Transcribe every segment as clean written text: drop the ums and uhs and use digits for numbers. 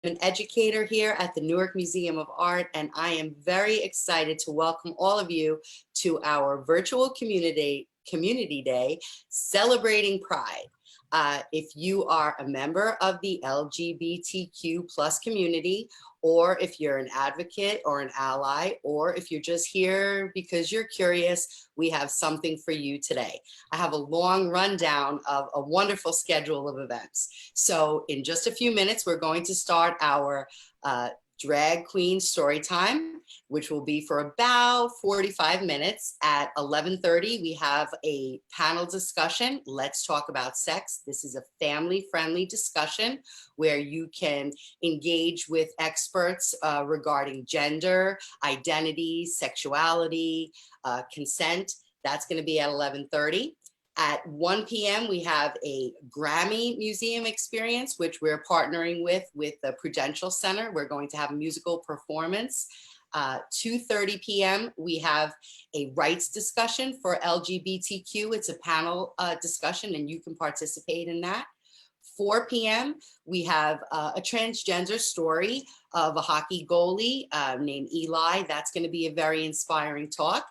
an educator here at the Newark Museum of Art, and I am very excited to welcome all of you to our virtual community day celebrating Pride. If you are a member of the LGBTQ plus community, or if you're an advocate or an ally, or if you're just here because you're curious, we have something for you today. I have a long rundown of a wonderful schedule of events. So in just a few minutes, we're going to start our drag queen story time, which will be for about 45 minutes. At 11:30, we have a panel discussion. Let's talk about sex. This is a family-friendly discussion where you can engage with experts regarding gender, identity, sexuality, consent. That's going to be at 11:30. At 1 p.m., we have a Grammy Museum experience, which we're partnering with the Prudential Center. We're going to have a musical performance. 2:30 p.m., we have a rights discussion for LGBTQ. It's a panel discussion, and you can participate in that. 4 p.m., we have a transgender story of a hockey goalie named Eli. That's going to be a very inspiring talk.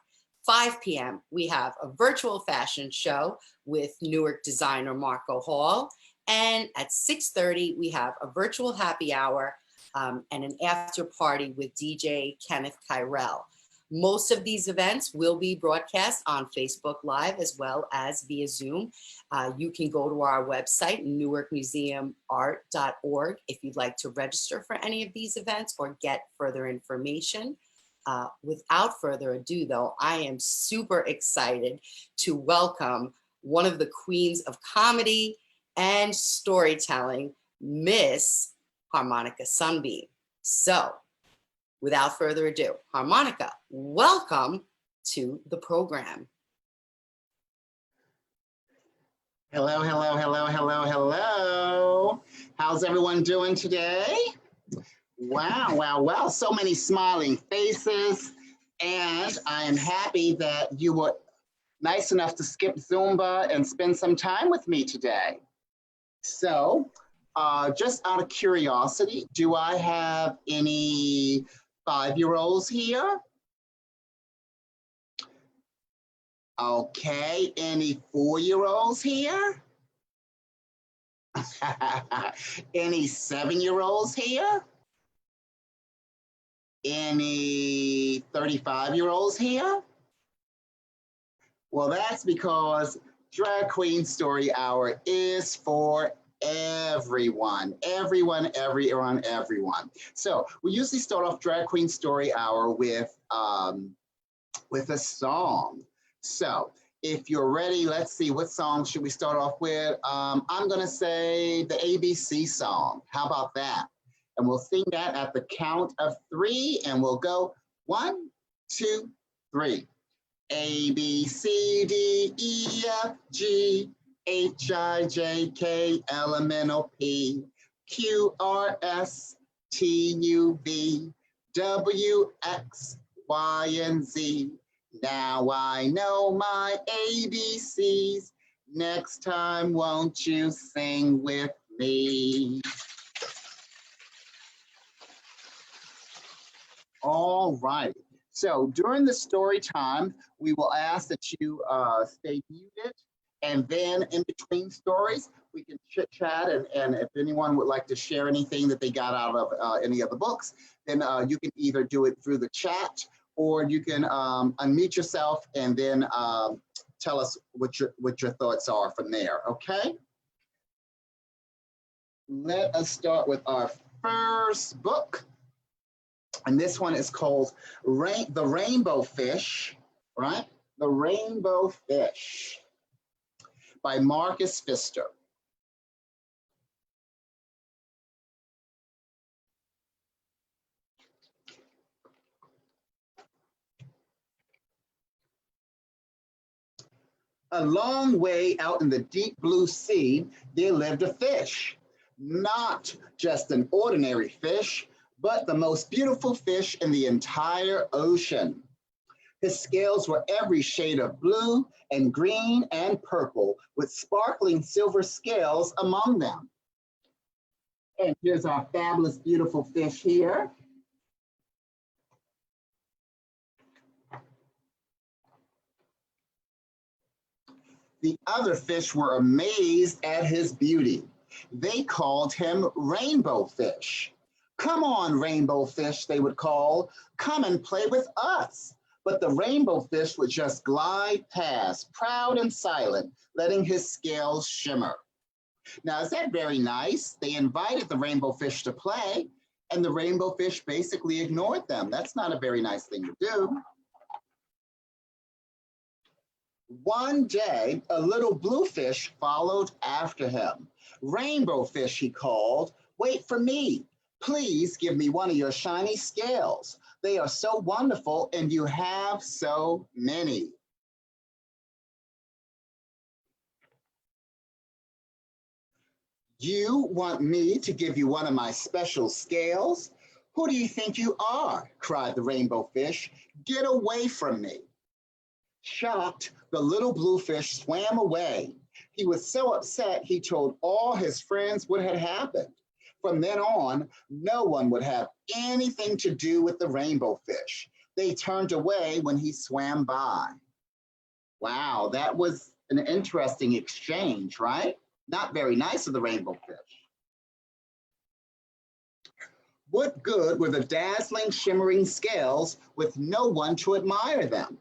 5 p.m., we have a virtual fashion show with Newark designer Marco Hall. And at 6:30, we have a virtual happy hour and an after party with DJ Kenneth Kyrell. Most of these events will be broadcast on Facebook Live as well as via Zoom. You can go to our website, newarkmuseumart.org, if you'd like to register for any of these events or get further information. Without further ado, though, I am super excited to welcome one of the queens of comedy and storytelling, Miss Harmonica Sunbeam. So, without further ado, Harmonica, welcome to the program. Hello, hello, hello, hello, hello. How's everyone doing today? Wow, wow, wow, so many smiling faces. And I am happy that you were nice enough to skip Zumba and spend some time with me today. So, just out of curiosity, do I have any 5-year-olds here? Okay, any 4-year-olds here? Any 7-year-olds here? Any 35-year-olds here? Well, that's because Drag Queen Story Hour is for everyone. Everyone. So we usually start off Drag Queen Story Hour with a song. So if you're ready, let's see, what song should we start off with? I'm gonna say the ABC song. How about that? And we'll sing that at the count of 3, and we'll go 1, 2, 3. A, B, C, D, E, F, G, H, I, J, K, L, M, N, O, P, Q, R, S, T, U, V, W, X, Y, and Z. Now I know my ABCs. Next time, won't you sing with me? All right. So during the story time, we will ask that you stay muted, and then in between stories, we can chit chat, and if anyone would like to share anything that they got out of any of the books, then you can either do it through the chat, or you can unmute yourself and then tell us what your thoughts are from there, okay? Let us start with our first book. And this one is called The Rainbow Fish, right? The Rainbow Fish by Marcus Pfister. A long way out in the deep blue sea, there lived a fish. Not just an ordinary fish, but the most beautiful fish in the entire ocean. His scales were every shade of blue and green and purple, with sparkling silver scales among them. And here's our fabulous, beautiful fish here. The other fish were amazed at his beauty. They called him Rainbow Fish. Come on, Rainbow Fish, they would call. Come and play with us. But the Rainbow Fish would just glide past, proud and silent, letting his scales shimmer. Now, is that very nice? They invited the Rainbow Fish to play, and the Rainbow Fish basically ignored them. That's not a very nice thing to do. One day, a little bluefish followed after him. Rainbow Fish, he called, wait for me. Please give me one of your shiny scales. They are so wonderful, and you have so many. You want me to give you one of my special scales? Who do you think you are? Cried the Rainbow Fish. Get away from me. Shocked, the little bluefish swam away. He was so upset he told all his friends what had happened. From then on, no one would have anything to do with the Rainbow Fish. They turned away when he swam by. Wow, that was an interesting exchange, right? Not very nice of the Rainbow Fish. What good were the dazzling, shimmering scales with no one to admire them?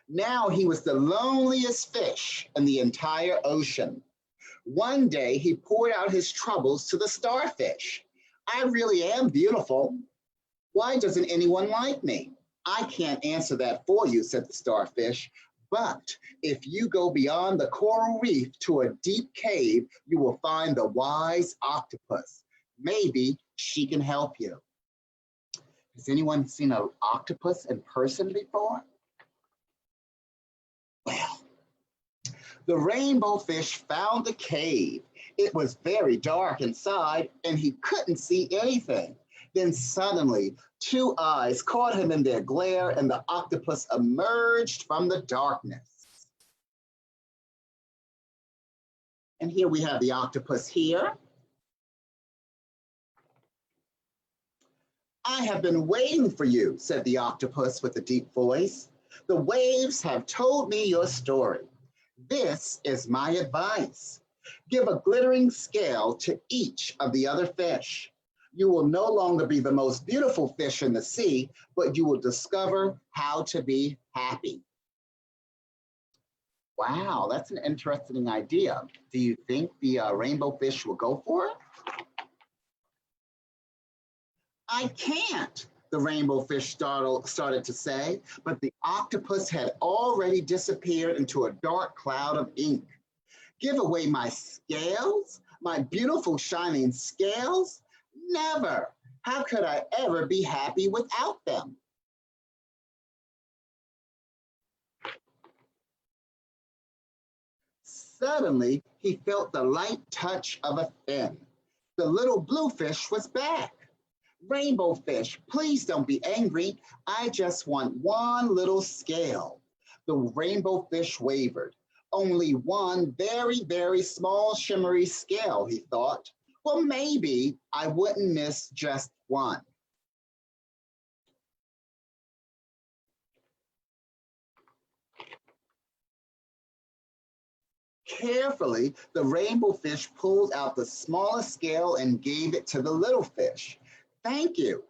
Now he was the loneliest fish in the entire ocean. One day he poured out his troubles to the starfish. I really am beautiful. Why doesn't anyone like me? I can't answer that for you, said the starfish. But if you go beyond the coral reef to a deep cave, you will find the wise octopus. Maybe she can help you. Has anyone seen an octopus in person before? Well, the Rainbow Fish found the cave. It was very dark inside, and he couldn't see anything. Then suddenly, two eyes caught him in their glare, and the octopus emerged from the darkness. And here we have the octopus here. I have been waiting for you, said the octopus with a deep voice. The waves have told me your story. This is my advice. Give a glittering scale to each of the other fish. You will no longer be the most beautiful fish in the sea, but you will discover how to be happy. Wow, that's an interesting idea. Do you think the rainbow fish will go for it? I can't, the rainbow fish started to say, but the octopus had already disappeared into a dark cloud of ink. Give away my scales, my beautiful shining scales? Never. How could I ever be happy without them? Suddenly, he felt the light touch of a fin. The little blue fish was back. Rainbow fish, please don't be angry. I just want one little scale. The rainbow fish wavered. Only one very, very small shimmery scale, he thought. Well, maybe I wouldn't miss just one. Carefully, the rainbow fish pulled out the smallest scale and gave it to the little fish. Thank you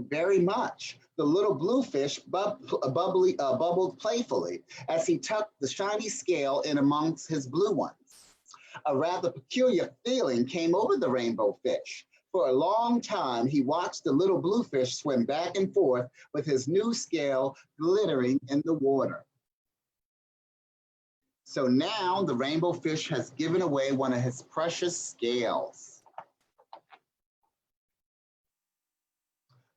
very much. The little blue fish bubbled playfully as he tucked the shiny scale in amongst his blue ones. A rather peculiar feeling came over the rainbow fish. For a long time, he watched the little blue fish swim back and forth with his new scale glittering in the water. So now the rainbow fish has given away one of his precious scales.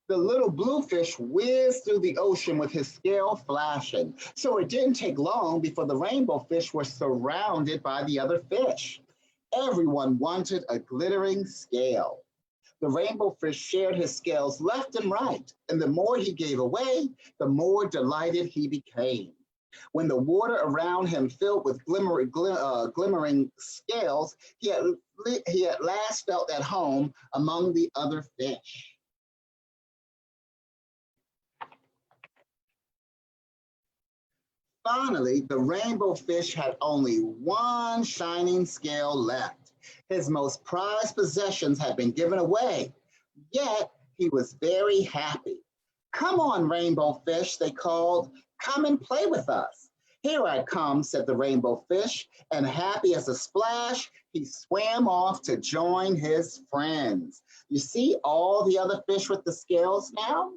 The little bluefish whizzed through the ocean with his scale flashing. So it didn't take long before the rainbow fish were surrounded by the other fish. Everyone wanted a glittering scale. The rainbow fish shared his scales left and right, and the more he gave away, the more delighted he became. When the water around him filled with glimmering scales, he at last felt at home among the other fish. Finally, the rainbow fish had only one shining scale left. His most prized possessions had been given away, yet he was very happy. Come on, rainbow fish, they called. Come and play with us. Here I come, said the rainbow fish, and happy as a splash, he swam off to join his friends. You see all the other fish with the scales now?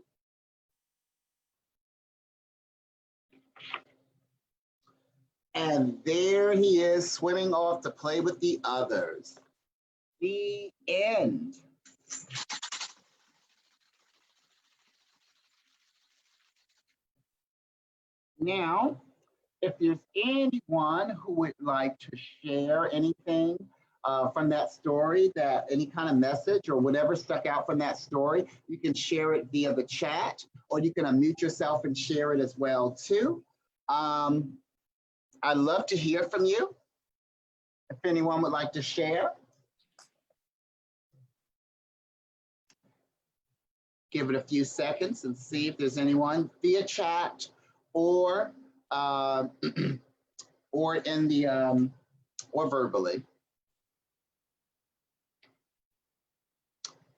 And there he is swimming off to play with the others. The end. Now, if there's anyone who would like to share anything from that story, that any kind of message or whatever stuck out from that story, you can share it via the chat, or you can unmute yourself and share it as well too. I'd love to hear from you. If anyone would like to share. Give it a few seconds and see if there's anyone via chat or or in the or verbally.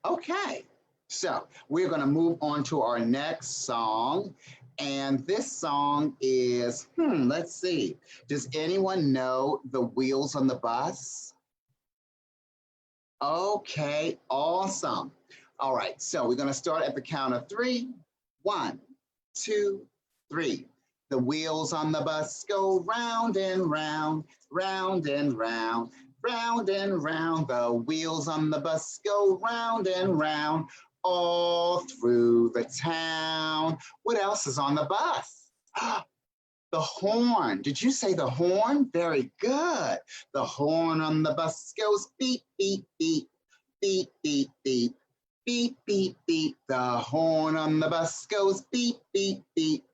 Okay, so we're going to move on to our next song. And this song is, let's see. Does anyone know the Wheels on the Bus? Okay, awesome. All right, so we're going to start at the count of 3. 1, 2, 3. The wheels on the bus go round and round, round and round, round and round. The wheels on the bus go round and round, all through the town. What else is on the bus? The horn. Did you say the horn? Very good. The horn on the bus goes beep, beep, beep, beep, beep, beep, beep, beep, beep. The horn on the bus goes beep, beep, beep,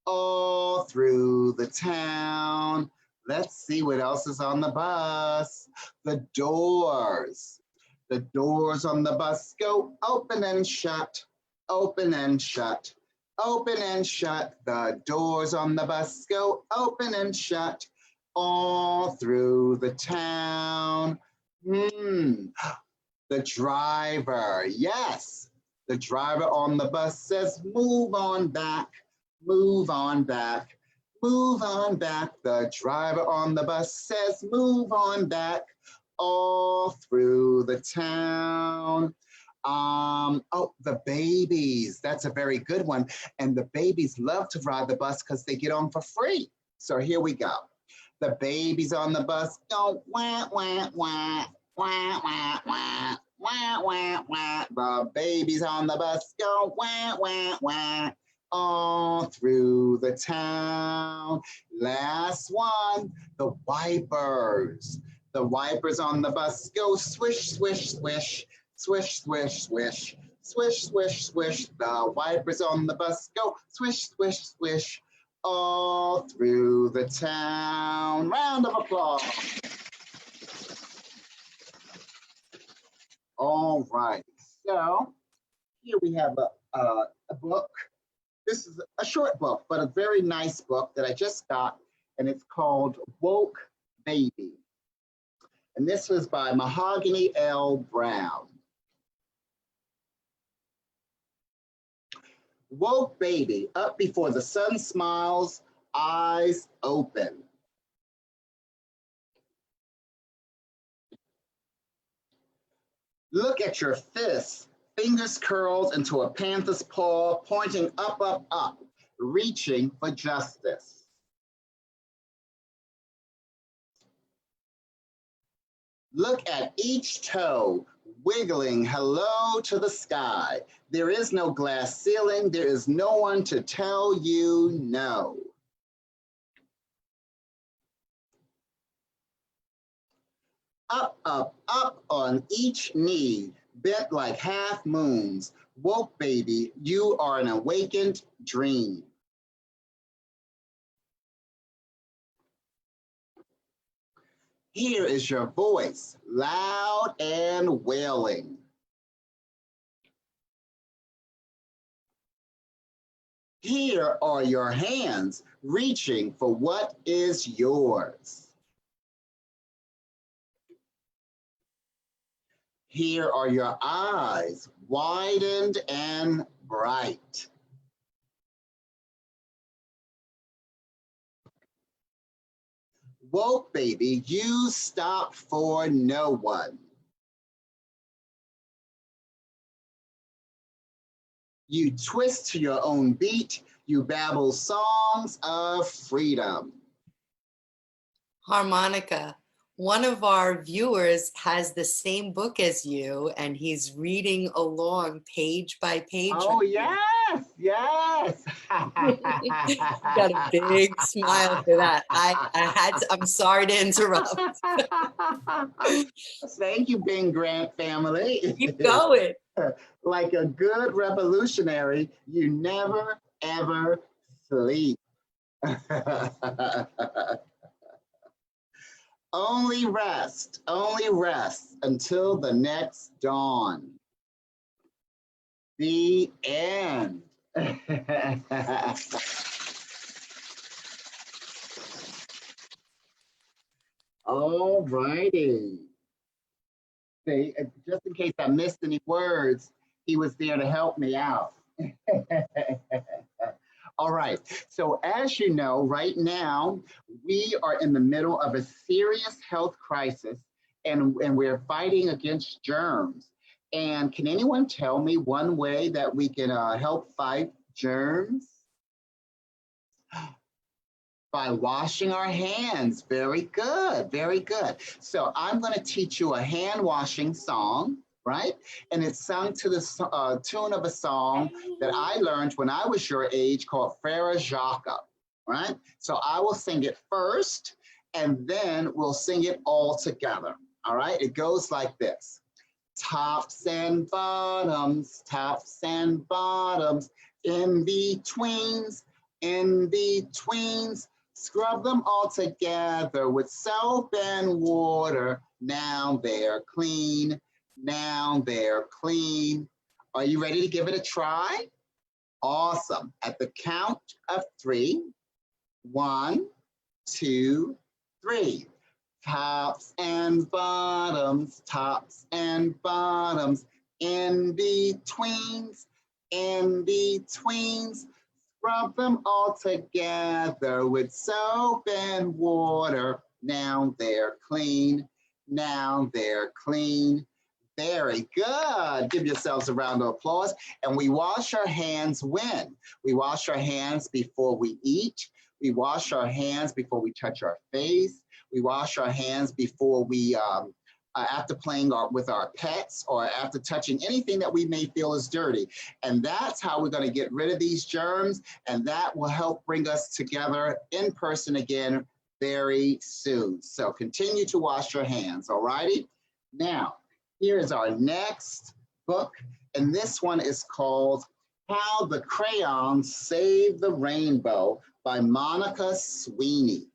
all through the town. Let's see what else is on the bus. The doors. The doors on the bus go open and shut, open and shut, open and shut. The doors on the bus go open and shut, all through the town. The driver, yes. The driver on the bus says, move on back, move on back, move on back. The driver on the bus says, move on back, all through the town. Oh, the babies. That's a very good one. And the babies love to ride the bus because they get on for free. So here we go. The babies on the bus go wah, wah, wah, wah, wah, wah, wah, wah, wah. The babies on the bus go wah, wah, wah, all through the town. Last one, the wipers. The wipers on the bus go swish, swish, swish, swish, swish, swish, swish, swish, swish. The wipers on the bus go swish, swish, swish, all through the town. Round of applause. All right, so here we have a book. This is a short book, but a very nice book that I just got, and it's called Woke Baby. And this was by Mahogany L. Brown. Woke baby, up before the sun smiles, eyes open. Look at your fists, fingers curled into a panther's paw, pointing up, up, up, reaching for justice. Look at each toe, wiggling hello to the sky. There is no glass ceiling. There is no one to tell you no. Up, up, up on each knee, bent like half moons. Woke baby, you are an awakened dream. Here is your voice, loud and wailing. Here are your hands reaching for what is yours. Here are your eyes widened and bright. Woke baby, you stop for no one. You twist to your own beat. You babble songs of freedom. Harmonica, one of our viewers has the same book as you, and he's reading along page by page. Oh, yes, yes. Got a big smile for that. I'm sorry to interrupt. Thank you, Ben Grant family. Keep going. Like a good revolutionary, you never, ever sleep. only rest until the next dawn. The end. All righty. Just in case I missed any words, he was there to help me out. All right, so as you know, right now, we are in the middle of a serious health crisis and we're fighting against germs. And can anyone tell me one way that we can help fight germs? By washing our hands. Very good, very good. So I'm going to teach you a hand washing song, right? And it's sung to the tune of a song that I learned when I was your age called Frere Jacques, right? So I will sing it first, and then we'll sing it all together, all right? It goes like this. Tops and bottoms, in betweens, scrub them all together with soap and water. Now they're clean, now they're clean. Are you ready to give it a try? Awesome. At the count of 3, 1, 2, 3. Tops and bottoms, in betweens, scrub them all together with soap and water. Now they're clean, now they're clean. Very good. Give yourselves a round of applause. And we wash our hands when? We wash our hands before we eat. We wash our hands before we touch our face. We wash our hands before we, after playing with our pets or after touching anything that we may feel is dirty. And that's how we're going to get rid of these germs. And that will help bring us together in person again very soon. So continue to wash your hands, all righty? Now, here is our next book. And this one is called How the Crayons Saved the Rainbow by Monica Sweeney.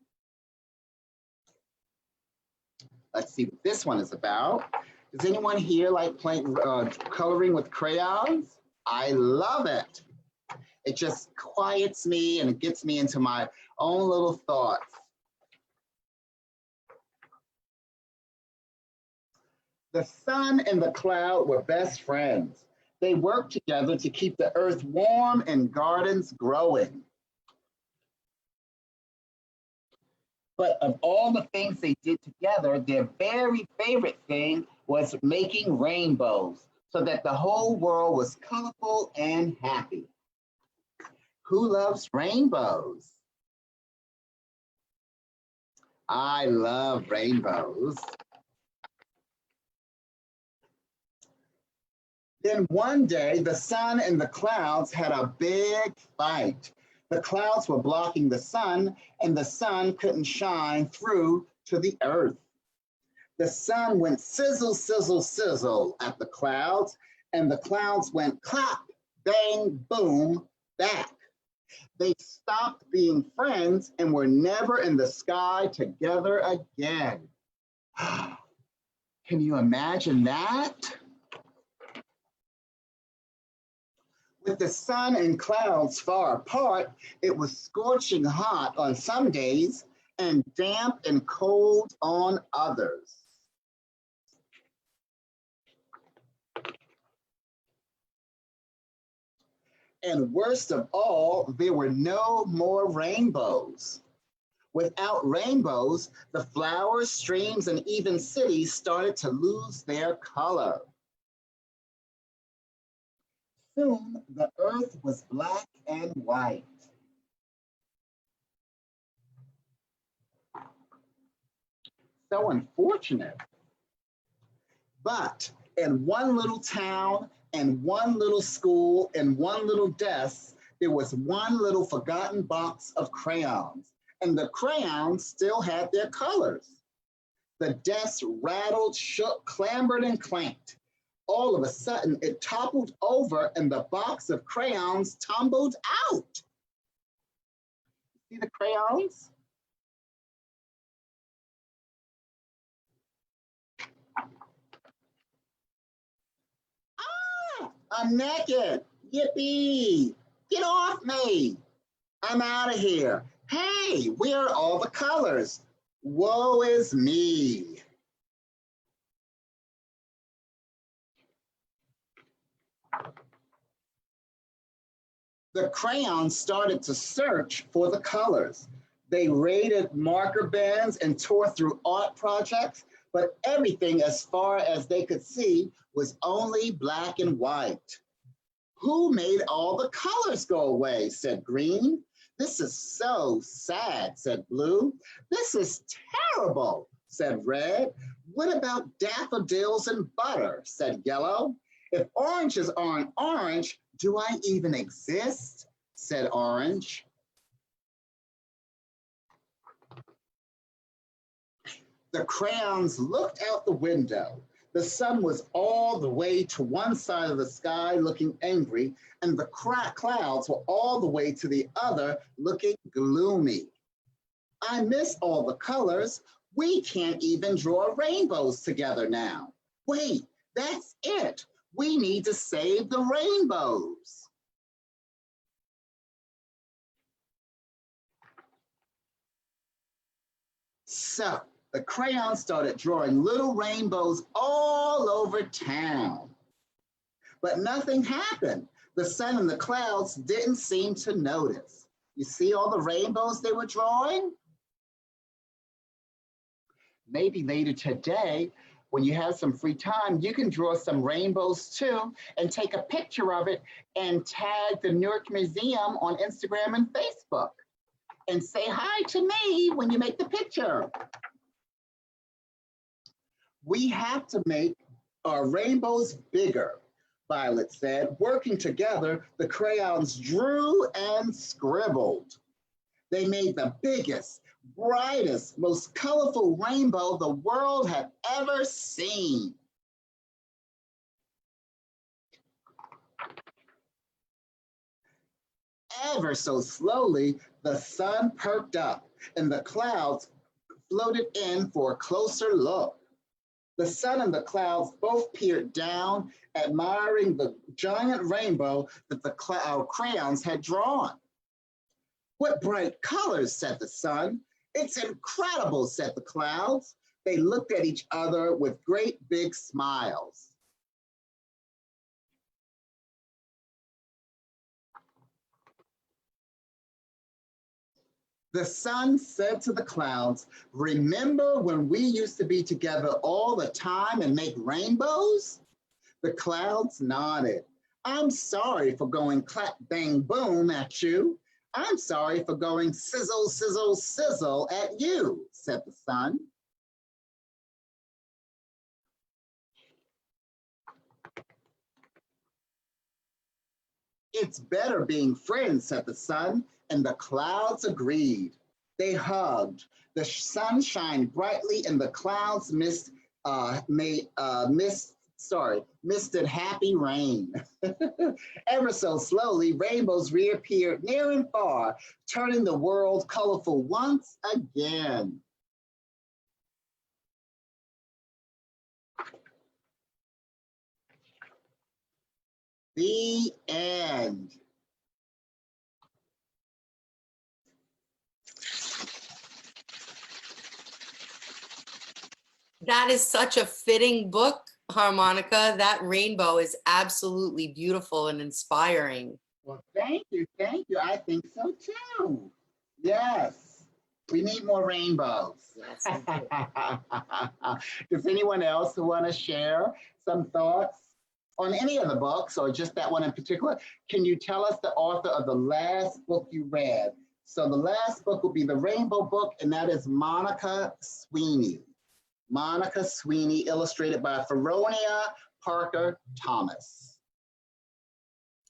Let's see what this one is about. Does anyone here like playing coloring with crayons? I love it. It just quiets me and it gets me into my own little thoughts. The sun and the cloud were best friends. They worked together to keep the earth warm and gardens growing. But of all the things they did together, their very favorite thing was making rainbows so that the whole world was colorful and happy. Who loves rainbows? I love rainbows. Then one day, the sun and the clouds had a big fight. The clouds were blocking the sun, and the sun couldn't shine through to the earth. The sun went sizzle, sizzle, sizzle at the clouds, and the clouds went clap, bang, boom, back. They stopped being friends and were never in the sky together again. Can you imagine that? With the sun and clouds far apart, it was scorching hot on some days and damp and cold on others. And worst of all, there were no more rainbows. Without rainbows, the flowers, streams, and even cities started to lose their color. Soon, the earth was black and white. So unfortunate. But in one little town, and one little school, and one little desk, there was one little forgotten box of crayons, and the crayons still had their colors. The desk rattled, shook, clambered, and clanked. All of a sudden, it toppled over, and the box of crayons tumbled out. See the crayons? I'm naked. Yippee. Get off me. I'm out of here. Hey, where are all the colors? Woe is me. The crayons started to search for the colors. They raided marker bins and tore through art projects, but everything as far as they could see was only black and white. Who made all the colors go away, said Green. This is so sad, said Blue. This is terrible, said Red. What about daffodils and butter, said Yellow. If oranges aren't orange, do I even exist, said Orange. The crayons looked out the window. The sun was all the way to one side of the sky looking angry, and the clouds were all the way to the other looking gloomy. I miss all the colors. We can't even draw rainbows together now. Wait, that's it. We need to save the rainbows. So the crayons started drawing little rainbows all over town. But nothing happened. The sun and the clouds didn't seem to notice. You see all the rainbows they were drawing? Maybe later today, when you have some free time, you can draw some rainbows too and take a picture of it and tag the Newark Museum on Instagram and Facebook. And say hi to me when you make the picture. We have to make our rainbows bigger, Violet said. Working together, the crayons drew and scribbled. They made the biggest, brightest, most colorful rainbow the world had ever seen. Ever so slowly, the sun perked up and the clouds floated in for a closer look. The sun and the clouds both peered down, admiring the giant rainbow that the crayons had drawn. What bright colors, said the sun. It's incredible, said the clouds. They looked at each other with great big smiles. The sun said to the clouds, remember when we used to be together all the time and make rainbows? The clouds nodded. I'm sorry for going clap, bang, boom at you. I'm sorry for going sizzle, sizzle, sizzle at you, said the sun. It's better being friends, said the sun, and the clouds agreed. They hugged. The sun shined brightly, and the clouds misted happy rain. Ever so slowly, rainbows reappeared near and far, turning the world colorful once again. The end. That is such a fitting book, Harmonica. That rainbow is absolutely beautiful and inspiring. Well, thank you. Thank you. I think so too. Yes. We need more rainbows. Yes, we do. Does anyone else want to share some thoughts on any of the books or just that one in particular? Can you tell us the author of the last book you read? So the last book will be the Rainbow Book, and that is Monica Sweeney. Monica Sweeney, illustrated by Feronia Parker Thomas.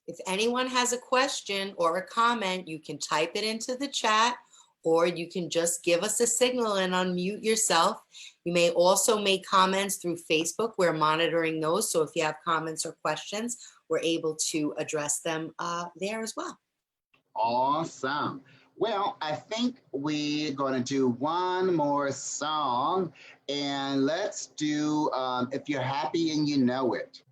If anyone has a question or a comment, you can type it into the chat, or you can just give us a signal and unmute yourself. You may also make comments through Facebook. We're monitoring those. So if you have comments or questions, we're able to address them there as well. Awesome. Well, I think we're going to do one more song, and let's do If You're Happy and You Know It.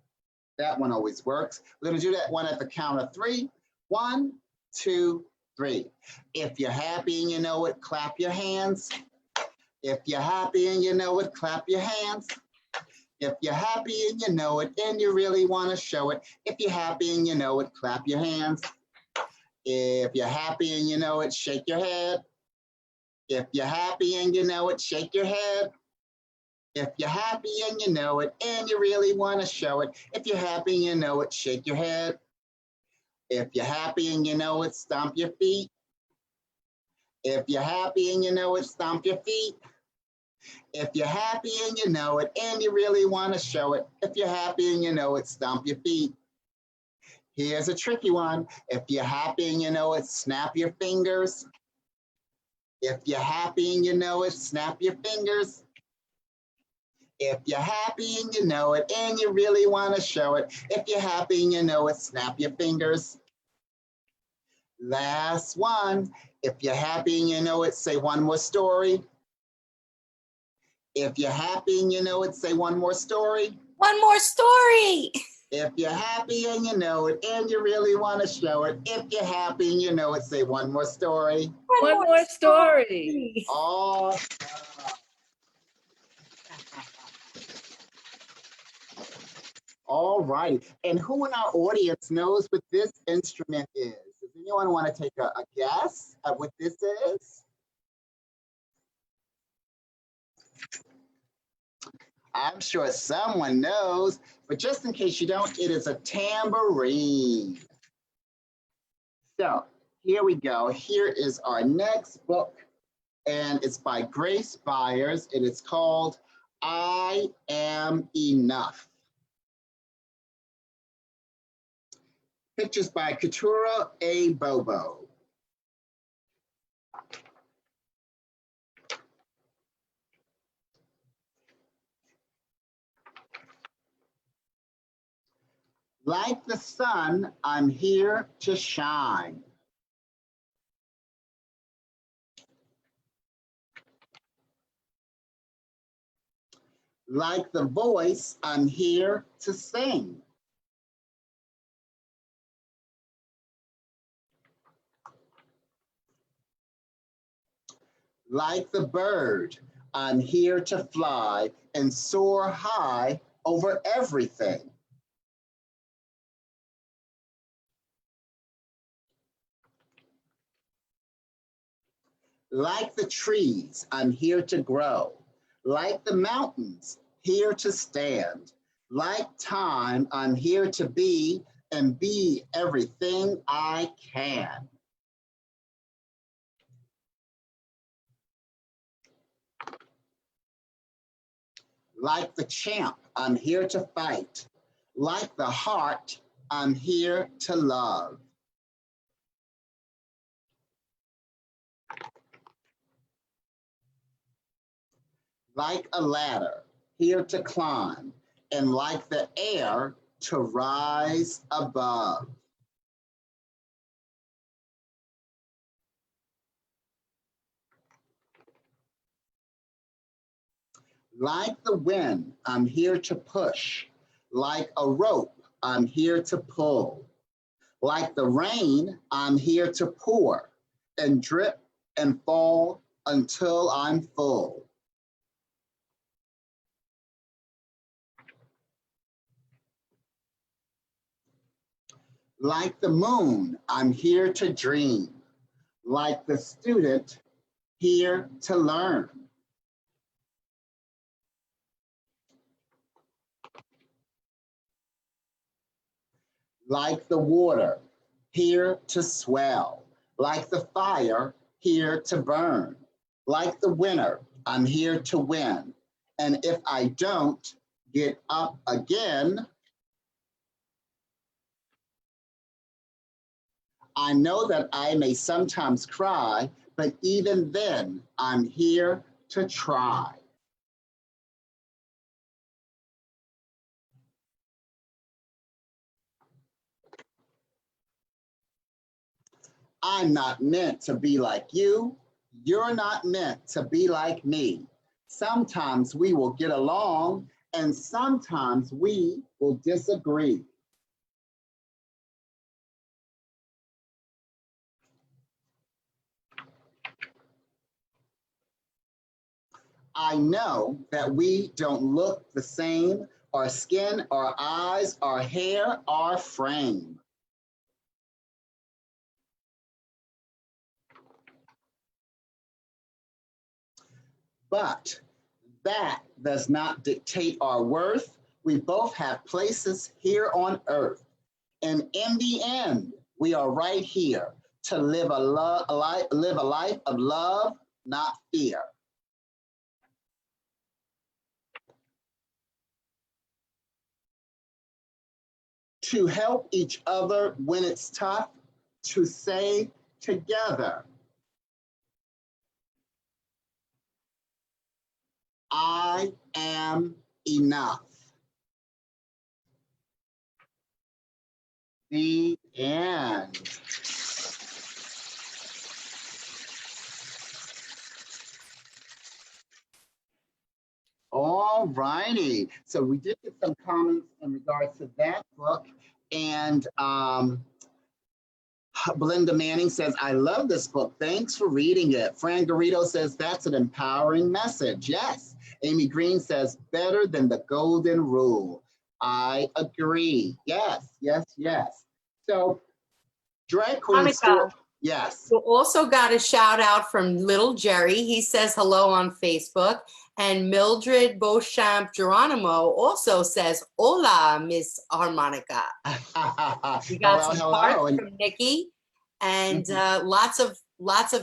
That one always works. We're going to do that one at the count of 3. 1, 2, 3. If you're happy and you know it, clap your hands. If you're happy and you know it, clap your hands. If you're happy and you know it, and you really want to show it. If you're happy and you know it, clap your hands. If you're happy and you know it, shake your head. If you're happy and you know it, shake your head. If you're happy and you know it, and you really want to show it. If you're happy and you know it, shake your head. If you're happy and you know it, stomp your feet. If you're happy and you know it, stomp your feet. If you're happy and you know it, and you really want to show it. If you're happy and you know it, stomp your feet. Here's a tricky one. If you're happy and you know it, snap your fingers. If you're happy and you know it, snap your fingers. If you're happy and you know it, and you really want to show it. If you're happy and you know it, snap your fingers. Last one. If you're happy and you know it, say one more story. If you're happy and you know it, say one more story. One more story. If you're happy and you know it, and you really want to show it. If you're happy and you know it, say one more story. One more story. Awesome. All right. And who in our audience knows what this instrument is? Does anyone want to take a guess at what this is? I'm sure someone knows, but just in case you don't, it is a tambourine. So here we go. Here is our next book, and it's by Grace Byers. It is called I Am Enough. Pictures by Keturah A. Bobo. Like the sun, I'm here to shine. Like the voice, I'm here to sing. Like the bird, I'm here to fly and soar high over everything. Like the trees, I'm here to grow. Like the mountains, here to stand. Like time, I'm here to be and be everything I can. Like the champ, I'm here to fight. Like the heart, I'm here to love. Like a ladder, here to climb, and like the air, to rise above. Like the wind, I'm here to push. Like a rope, I'm here to pull. Like the rain, I'm here to pour and drip and fall until I'm full. Like the moon, I'm here to dream. Like the student, here to learn. Like the water, here to swell. Like the fire, here to burn. Like the winner, I'm here to win. And if I don't get up again, I know that I may sometimes cry, but even then, I'm here to try. I'm not meant to be like you. You're not meant to be like me. Sometimes we will get along, and sometimes we will disagree. I know that we don't look the same, our skin, our eyes, our hair, our frame. But that does not dictate our worth. We both have places here on earth. And in the end, we are right here to live a life of love, not fear. To help each other when it's tough, to say together, I am enough. The end. All righty. So we did get some comments in regards to that book. And Belinda Manning says, I love this book. Thanks for reading it. Fran Garrido says, that's an empowering message. Yes. Amy Green says, better than the golden rule. I agree. Yes, yes, yes. So, drag queen school. Yes. You also got a shout out from Little Jerry. He says hello on Facebook. And Mildred Beauchamp Geronimo also says, hola, Miss Harmonica. We got some hearts from Nikki and lots of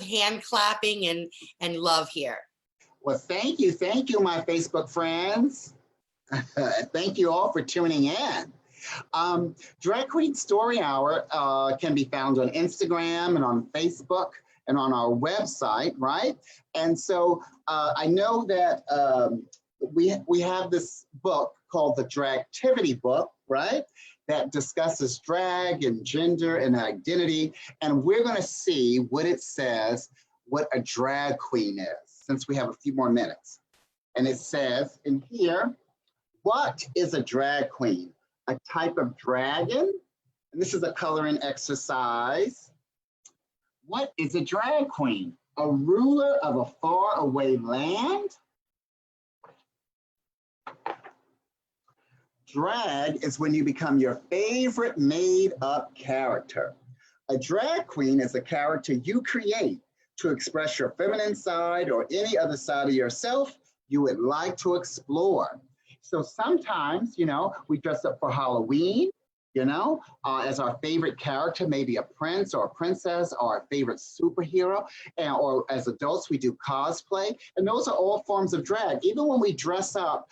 hand clapping and love here. Well, thank you, my Facebook friends. Thank you all for tuning in. Drag Queen Story Hour can be found on Instagram and on Facebook and on our website, right? And so I know that we have this book called the Dragtivity book, right? That discusses drag and gender and identity. And we're gonna see what it says, what a drag queen is, since we have a few more minutes. And it says in here, what is a drag queen? A type of dragon? And this is a coloring exercise. What is a drag queen? A ruler of a faraway land? Drag is when you become your favorite made-up character. A drag queen is a character you create to express your feminine side or any other side of yourself you would like to explore. So sometimes, you know, we dress up for Halloween, you know, as our favorite character, maybe a prince or a princess or a favorite superhero, or as adults, we do cosplay. And those are all forms of drag. Even when we dress up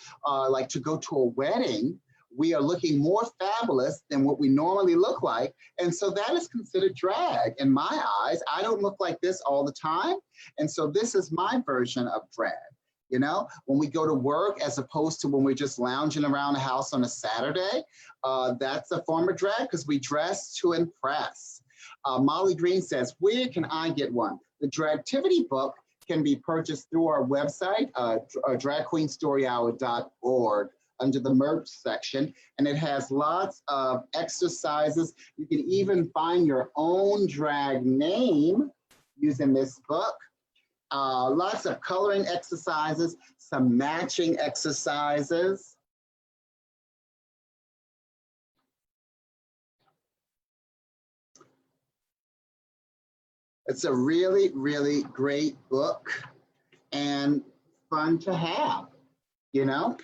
like to go to a wedding, we are looking more fabulous than what we normally look like. And so that is considered drag in my eyes. I don't look like this all the time. And so this is my version of drag. You know, when we go to work, as opposed to when we're just lounging around the house on a Saturday, that's a form of drag because we dress to impress. Molly Green says, where can I get one? The Dragtivity book can be purchased through our website, dragqueenstoryhour.org. under the merch section, and it has lots of exercises. You can even find your own drag name using this book. Lots of coloring exercises, some matching exercises. It's a really, really great book and fun to have, you know?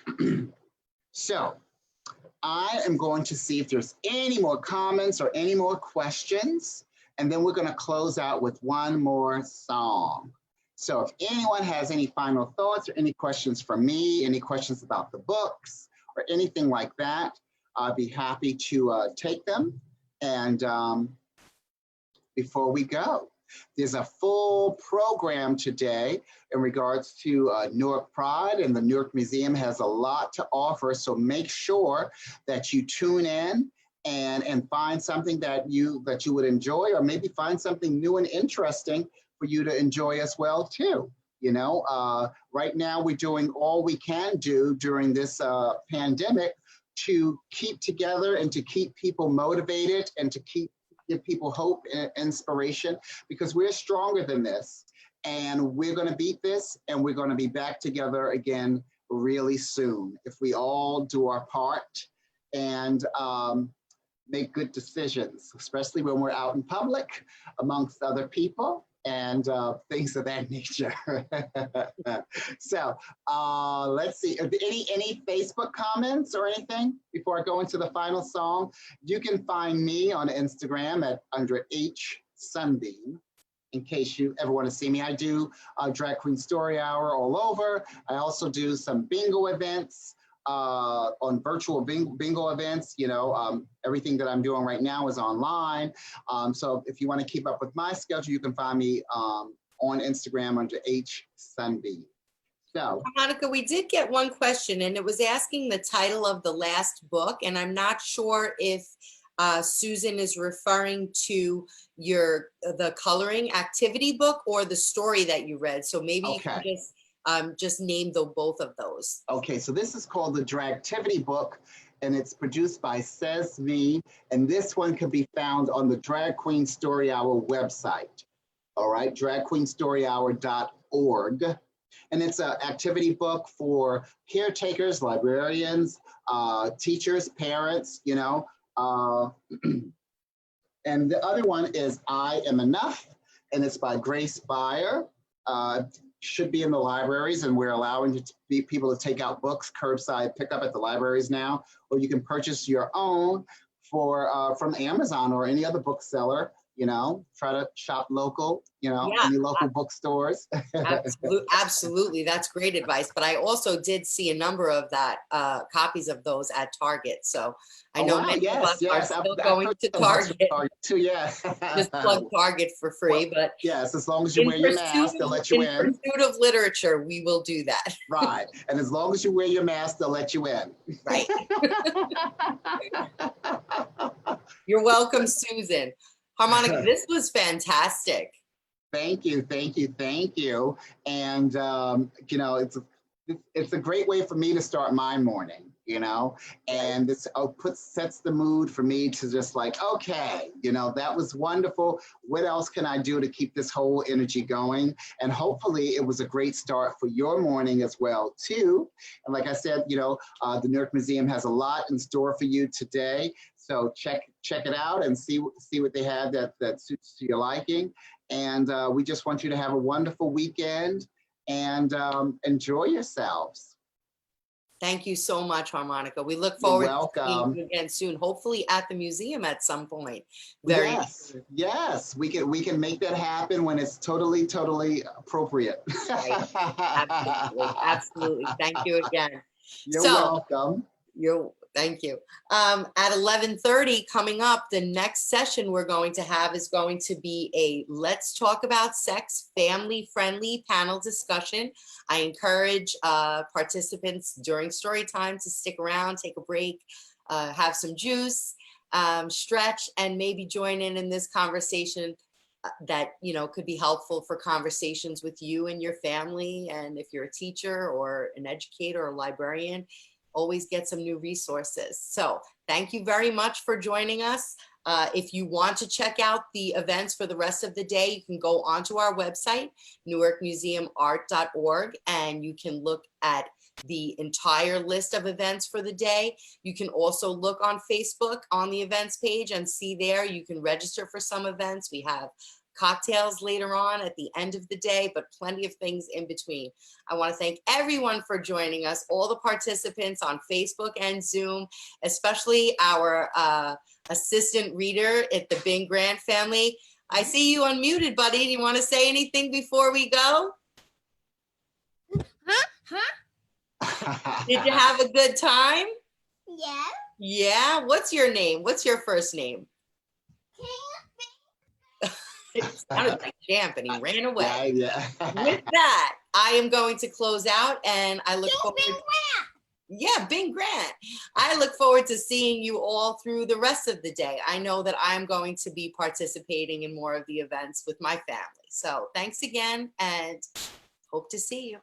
So I am going to see if there's any more comments or any more questions, and then we're going to close out with one more song. So if anyone has any final thoughts or any questions for me, any questions about the books or anything like that, I'd be happy to take them. And before we go, there's a full program today in regards to Newark Pride, and the Newark Museum has a lot to offer. So make sure that you tune in and find something that you would enjoy, or maybe find something new and interesting for you to enjoy as well too. You know, right now we're doing all we can do during this pandemic to keep together and to keep people motivated and to give people hope and inspiration, because we're stronger than this, and we're going to beat this, and we're going to be back together again really soon if we all do our part and make good decisions, especially when we're out in public amongst other people and things of that nature. So let's see, any Facebook comments or anything before I go into the final song? You can find me on Instagram at under H Sunbeam, in case you ever want to see me. I do Drag Queen Story Hour all over. I also do some bingo events, on virtual bingo events. You know, everything that I'm doing right now is online. So if you want to keep up with my schedule, you can find me on Instagram under H Sunbeam. So, Monica, we did get one question, and it was asking the title of the last book, and I'm not sure if Susan is referring to the coloring activity book or the story that you read. So maybe you can just name both of those. Okay, so this is called the Dragtivity book, and it's produced by Says Me, and this one can be found on the Drag Queen Story Hour website. All right, dragqueenstoryhour.org. And it's an activity book for caretakers, librarians, teachers, parents, you know. And the other one is I Am Enough, and it's by Grace Beyer. Should be in the libraries, and we're allowing people to take out books curbside pickup at the libraries now, or you can purchase your own from Amazon or any other bookseller. You know, try to shop local, you know, any local bookstores. Absolutely. That's great advice. But I also did see a number of copies of those at Target. So I know many of us are still going to Target. Too, yeah. Just plug Target for free. Well, but yes, as long as you wear your mask, they'll let you in. In pursuit of literature, we will do that. Right. And as long as you wear your mask, they'll let you in. Right. You're welcome, Susan. Harmonica, this was fantastic. Thank you, thank you, thank you. And you know, it's a great way for me to start my morning, you know, and this sets the mood for me to just like, okay, you know, that was wonderful. What else can I do to keep this whole energy going? And hopefully it was a great start for your morning as well too. And like I said, you know, the Newark Museum has a lot in store for you today. So check it out and see what they have that suits to your liking. And we just want you to have a wonderful weekend and enjoy yourselves. Thank you so much, Harmonica. We look forward to seeing you again soon, hopefully at the museum at some point. Yes, we can make that happen when it's totally appropriate. Right. Absolutely. Thank you again. You're welcome. Thank you. At 11:30 coming up, the next session we're going to have is going to be a Let's Talk About Sex family-friendly panel discussion. I encourage participants during story time to stick around, take a break, have some juice, stretch, and maybe join in this conversation that, you know, could be helpful for conversations with you and your family. And if you're a teacher or an educator or a librarian, always get some new resources. So thank you very much for joining us. If you want to check out the events for the rest of the day, you can go onto our website, newarkmuseumart.org, and you can look at the entire list of events for the day. You can also look on Facebook on the events page and see there. You can register for some events. We have cocktails later on at the end of the day, but plenty of things in between. I want to thank everyone for joining us, all the participants on Facebook and Zoom, especially our assistant reader at the Bing Grant family. I see you unmuted, buddy. Do you want to say anything before we go? Did you have a good time? Yeah. Yeah. What's your name? What's your first name? It sounded like Champ and he ran away. Yeah. With that, I am going to close out and I look forward. Yeah, Bing Grant. I look forward to seeing you all through the rest of the day. I know that I'm going to be participating in more of the events with my family. So thanks again and hope to see you.